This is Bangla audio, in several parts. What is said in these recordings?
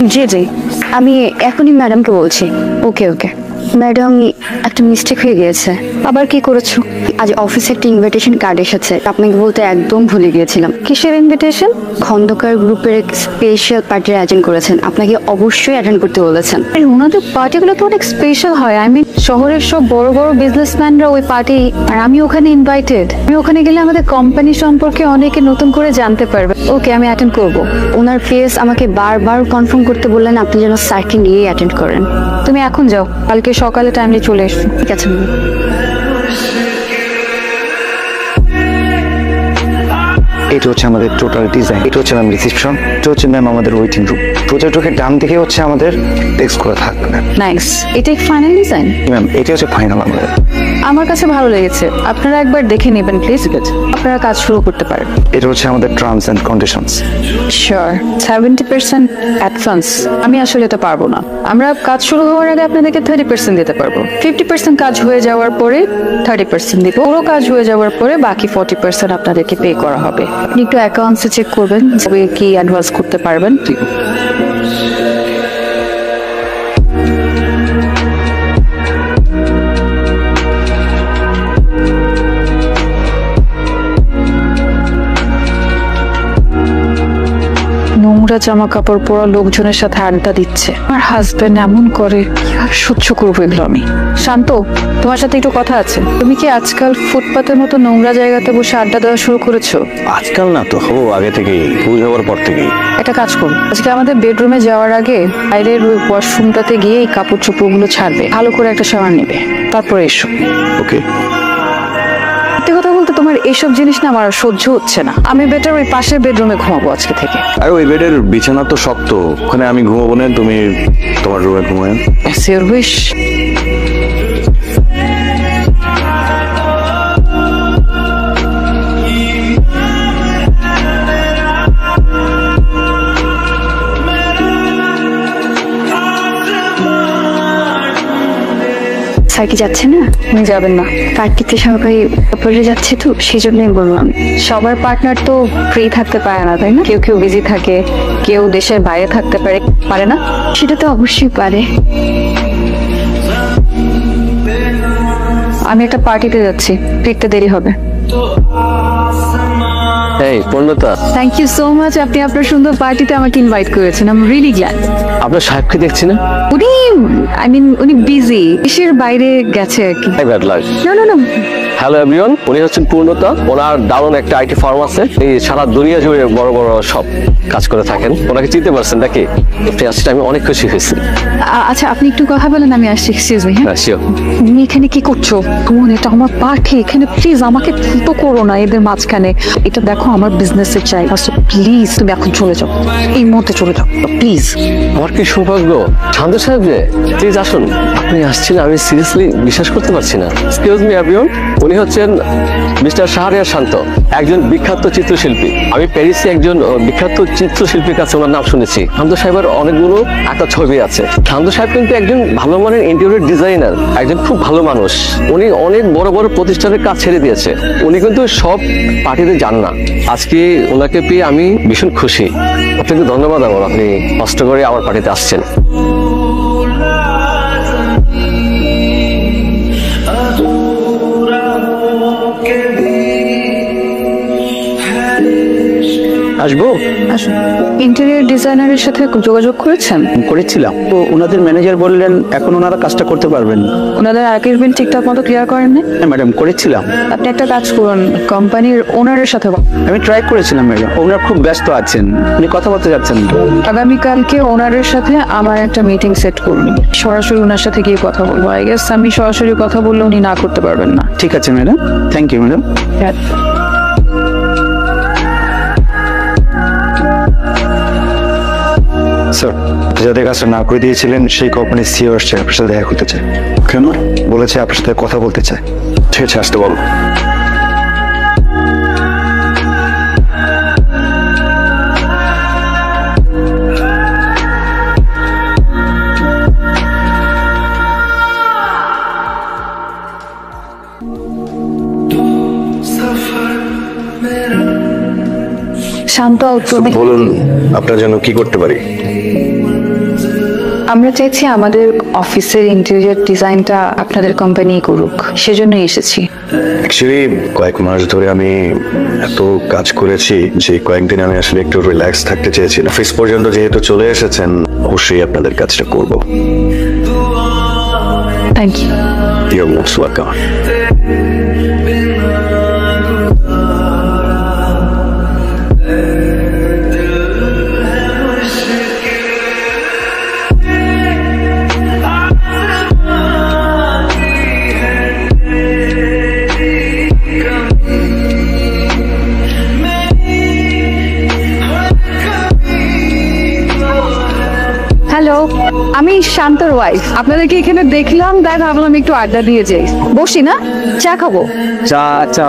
জি জি, আমি এখনই ম্যাডামকে বলছি। ওকে ওকে ম্যাডাম, একটা মিস্টেক হয়ে গিয়েছে। আবার কি করেছো? আজ অফিসে একটা ইনভিটেশন কার্ড এসেছে, আপনাকে বলতে একদম ভুলে গিয়েছিলাম। কিসের ইনভিটেশন? খন্দকার গ্রুপের স্পেশাল পার্টির অ্যাটেন্ড করেছেন, আপনাকে অবশ্যই অ্যাটেন্ড করতে বলেছেন। ওনাদের পার্টিগুলো তো অনেক স্পেশাল হয়। আই মিন শহরের সব বড় বড় বিজনেসম্যানরা ওই পার্টি, আর আমি ওখানে ইনভাইটেড। আমি ওখানে গেলে আমাদের কোম্পানি সম্পর্কে অনেকে নতুন করে জানতে পারবে। ওকে, আমি অ্যাটেন্ড করব। ওনার ফেস আমাকে বারবার কনফার্ম করতে বললেন আপনি যেন স্যারকে নিয়েই অ্যাটেন্ড করেন। তুমি এখন যাও, কালকে সকালে টাইমলি চলে এসো। ঠিক আছে। এটা হচ্ছে আমাদের টোটাল ডিজাইন, এটা হচ্ছে ম্যাম রিসেপশন, এটা হচ্ছে ম্যাম আমাদের ওয়েটিং রুম। প্রজেক্টরের ডান দিকে হচ্ছে আমাদের ডেস্ক করা থাকবে ম্যাম। নাইস। এটা ফাইনাল ডিজাইন? ম্যাম এটা হচ্ছে ফাইনাল আমাদের। আমার কাছে ভালো লেগেছে, আপনারা একবার দেখে নেবেন প্লিজ। আপনারা কাজ শুরু করতে পারেন। এটা হচ্ছে আমাদের terms and conditions. Sure 70% advance. আমি আসলে এটা পারবো না। আমরা কাজ শুরু হওয়ার আগে আপনাদেরকে 30% দিতে পারবো। 50% কাজ হয়ে যাওয়ার পরে 30% দিব। পুরো কাজ হয়ে যাওয়ার পরে বাকি 40% আপনাদেরকে পে করা হবে। আপনি একটু অ্যাকাউন্টসে চেক করবেন তবে কি অ্যাডভান্স করতে পারবেন। ঠিক নোংরা জামা কাপড় পরা লোকজনের সাথে আড্ডা দিচ্ছে। আমার হাজবেন্ড এমন করে, আর সহ্য করবো এগুলো আমি? শান্ত, তোমার সাথে একটু কথা আছে। তুমি কি আজকাল ফুটপাতের মতো নোংরা জায়গাতে বসে আড্ডা দেওয়া শুরু করেছো? আজকাল না তো, হবো আগে থেকেই, পুজো হওয়ার পর থেকেই। একটা কাজ করো, আজকে আমাদের বেডরুমে যাওয়ার আগে বাইরের ওই ওয়াশরুমটাতে গিয়ে এই কাপড় চোপড়গুলো ছাড়বে, ভালো করে একটা শাওয়ার নেবে, তারপরে এসো। ওকে। কথা বলতে তোমার এইসব জিনিস না আমার সহ্য হচ্ছে না। আমি বেটার ওই পাশের বেডরুমে ঘুমাবো আজকে থেকে। আর ওই বেডের বিছানা তো শক্ত, ওখানে আমি ঘুমাবো না, তুমি তোমার রুমে ঘুমায়। As your wish. স্যার কি যাচ্ছে না? উনি যাবেন না, পার্টিতে সবাই উপরে যাচ্ছে তো সেই জন্যই বললাম। সবার পার্টনার তো ফ্রি থাকতে পারে না, তাই না? কেউ কেউ বিজি থাকে, কেউ দেশের বাইরে থাকতে পারে না? সেটা তো অবশ্যই পারে। আমি একটা পার্টিতে যাচ্ছি, ফিরতে দেরি হবে। এই পূর্ণতা, থ্যাংক ইউ সো মাচ, আপনি আপনার সুন্দর পার্টিতে আমাকে ইনভাইট করেছেন। I am really glad. আপনার সাহেবকে দেখছি না? উনি বিজি, দেশের বাইরে গেছে আর কি। Bad luck. না। হ্যালো এভরিওয়ান, উনি হচ্ছেন পূর্ণতা। ওনার দারুণ একটা আইটি ফার্ম আছে, এই সারা দুনিয়া জুড়ে বড় বড় সব কাজ করে থাকেন। ওনাকে চিনতে পারছেন নাকি? আপনি আসলে আমি অনেক খুশি হয়েছি। আচ্ছা আপনি একটু কথা বলেন, আমি আসছি। Excuse me. হ্যাঁ শিওর। তুমি এখানে কি করছো? বোন, এটা আমার পার্টি, এখানে প্লিজ আমাকে তো করো না এদের মাঝখানে। এটা দেখো আমার বিজনেসের চাই, প্লিজ তুমি এখন চলে যাও, এই মুহূর্তে চলে যাও প্লিজ। আমার কি সৌভাগ্য। শান্ত সাহেব যে, প্লিজ আসুন। আপনি আসছেন, আমি সিরিয়াসলি বিশ্বাস করতে পারছি না। এক্সকিউজ মি এভরিওয়ান, উনি হচ্ছেন মিস্টার শাহরিয়ার শান্ত, একজন বিখ্যাত চিত্রশিল্পী। আমি প্যারিসে একজন বিখ্যাত চিত্রশিল্পীর কাছে ওনার নাম শুনেছি। শান্ত সাহেবের অনেকগুলো একটা ছবি আছে। শান্ত সাহেব কিন্তু একজন ভালো মানের ইন্টেরিয়র ডিজাইনার, একজন খুব ভালো মানুষ। উনি অনেক বড় বড় প্রতিষ্ঠানের কাজ ছেড়ে দিয়েছে। উনি কিন্তু সব পার্টিতে যান না। আজকে ওনাকে পেয়ে আমি ভীষণ খুশি। আপনাকে ধন্যবাদ আমার, আপনি কষ্ট করে আমার পার্টিতে আসছেন। আসবো। ইন্টেরিয়র ডিজাইনারের সাথে যোগাযোগ করেছিলাম, তো ওনাদের ম্যানেজার বললেন এখন ওনারা কাজটা করতে পারবেন। ওনাদের আগের বিল ঠিকঠাক মতো ক্লিয়ার করেন না? ম্যাডাম করেছিলাম। আপনি একটা কাজ করুন, কোম্পানির ওনারের সাথে আমি ট্রাই করেছিলাম ম্যাডাম, ওনার খুব ব্যস্ত আছেন, উনি কথা বলতে যাচ্ছেন। আগামীকালকে ওনারের সাথে আমার একটা মিটিং সেট করুন, সরাসরি ওনার সাথে গিয়ে কথা বলবো। আই গেস আমি সরাসরি কথা বললে উনি না করতে পারবেন না। ঠিক আছে madam, thank you madam. Sir, যাদের কাজটা না করে দিয়েছিলেন সেই কোম্পানির সিইও আসছে, আপনার সাথে দেখা করতে চায়। কেন? বলেছে আপনার সাথে কথা বলতে চায়। ঠিক আছে, আসতে বলো। শান্ত, বলুন আপনার জন্য কি করতে পারি? আমরা চাইছি আমাদের অফিসের ইন্টেরিয়র ডিজাইনটা আপনাদের কোম্পানি করুক, সেজন্যই এসেছি। অ্যাকচুয়ালি কয়েক মাস ধরে আমি এত কাজ করেছি যে কয়েকদিন আমি আসলে একটু রিল্যাক্স থাকতে চেয়েছিলাম। অফিস পর্যন্ত যেহেতু চলে এসেছেন, অবশ্যই আপনাদের কাজটা করব। Thank you. Your most welcome. Hello, আমি শান্তর ওয়াইফ। আপনাদেরকে এখানে দেখলাম, তাই ভাবলাম একটু আড্ডা দিয়ে যাই। বসি না, চা খাবো। চা চা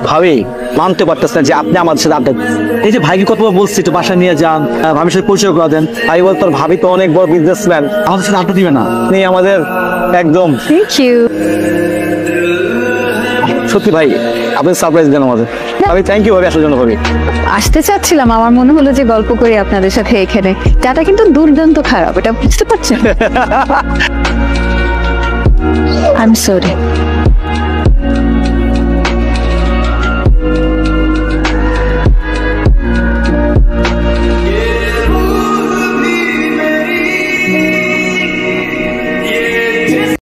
ভাবি মানতে পারতেছ না যে আপনি আমাদের সাথে আড্ডা দিচ্ছেন। এই যে ভাইকে কত বলছি একটু বাসায় নিয়ে যান, ভাবির সাথে পরিচয় করে দেন। ভাই বল তোর ভাবি তো অনেক বড় বিজনেসম্যান, আমাদের সাথে আড্ডা দিবে না। নেই আমাদের একদম। Thank you. সত্যি ভাই আপনি সারপ্রাইজ দেন আমাদের। ভাবি থ্যাংক ইউ ভাবি আসার জন্য। ভাবি আসতে চাচ্ছিলাম, আমার মনে হলো যে গল্প করি আপনাদের সাথে এখানে। চাটা কিন্তু দুর্দান্ত খারাপ, এটা বুঝতে পারছেন? I am sorry.